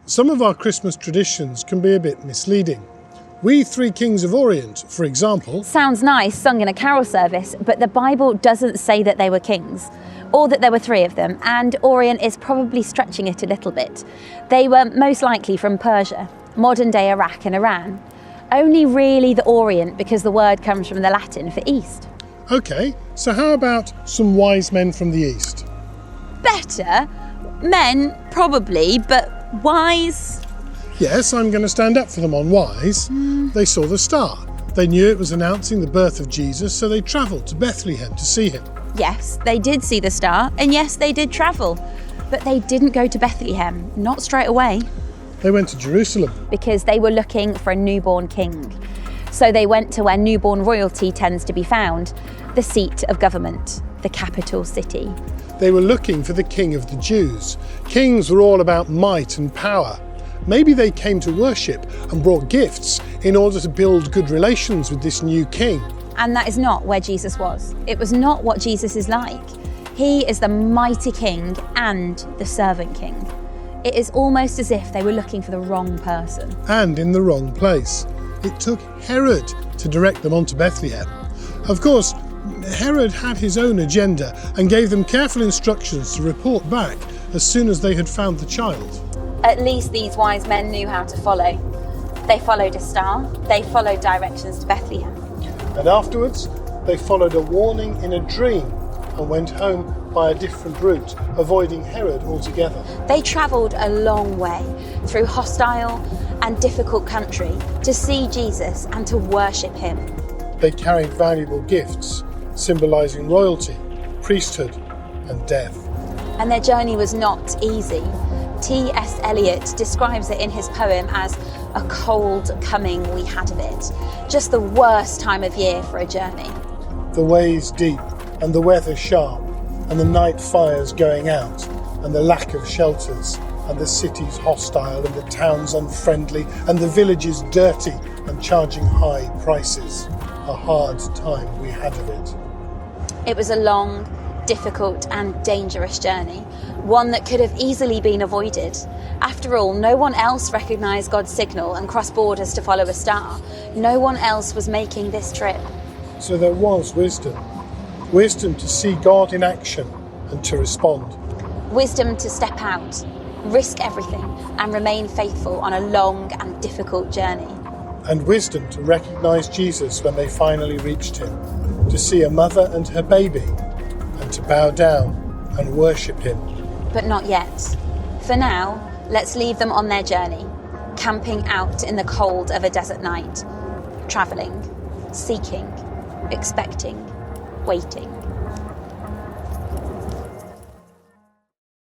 Some of our Christmas traditions can be a bit misleading. We Three Kings of Orient, for example... Sounds nice, sung in a carol service, but the Bible doesn't say that they were kings, or that there were three of them, and Orient is probably stretching it a little bit. They were most likely from Persia, modern-day Iraq and Iran. Only really the Orient, because the word comes from the Latin for east. OK, so how about some wise men from the east? Better. Men, probably, but wise... Yes, I'm going to stand up for them on wise. They saw the star. They knew it was announcing the birth of Jesus, so they travelled to Bethlehem to see him. Yes, they did see the star, and yes, they did travel. But they didn't go to Bethlehem, not straight away. They went to Jerusalem. Because they were looking for a newborn king. So they went to where newborn royalty tends to be found, the seat of government, the capital city. They were looking for the king of the Jews. Kings were all about might and power. Maybe they came to worship and brought gifts in order to build good relations with this new king. And that is not where Jesus was. It was not what Jesus is like. He is the mighty king and the servant king. It is almost as if they were looking for the wrong person. And in the wrong place. It took Herod to direct them onto Bethlehem. Of course, Herod had his own agenda and gave them careful instructions to report back as soon as they had found the child. At least these wise men knew how to follow. They followed a star, they followed directions to Bethlehem. And afterwards, they followed a warning in a dream and went home by a different route, avoiding Herod altogether. They travelled a long way through hostile and difficult country to see Jesus and to worship him. They carried valuable gifts, symbolising royalty, priesthood and death. And their journey was not easy. T.S. Eliot describes it in his poem as a cold coming we had of it. Just the worst time of year for a journey. The ways deep and the weather sharp and the night fires going out and the lack of shelters and the cities hostile and the towns unfriendly and the villages dirty and charging high prices. A hard time we had of it. It was a long, difficult and dangerous journey, one that could have easily been avoided. After all, no one else recognised God's signal and crossed borders to follow a star. No one else was making this trip. So there was wisdom. Wisdom to see God in action and to respond. Wisdom to step out, risk everything and remain faithful on a long and difficult journey. And wisdom to recognise Jesus when they finally reached him, to see a mother and her baby, and to bow down and worship him. But not yet. For now, let's leave them on their journey, camping out in the cold of a desert night, travelling, seeking, expecting, waiting.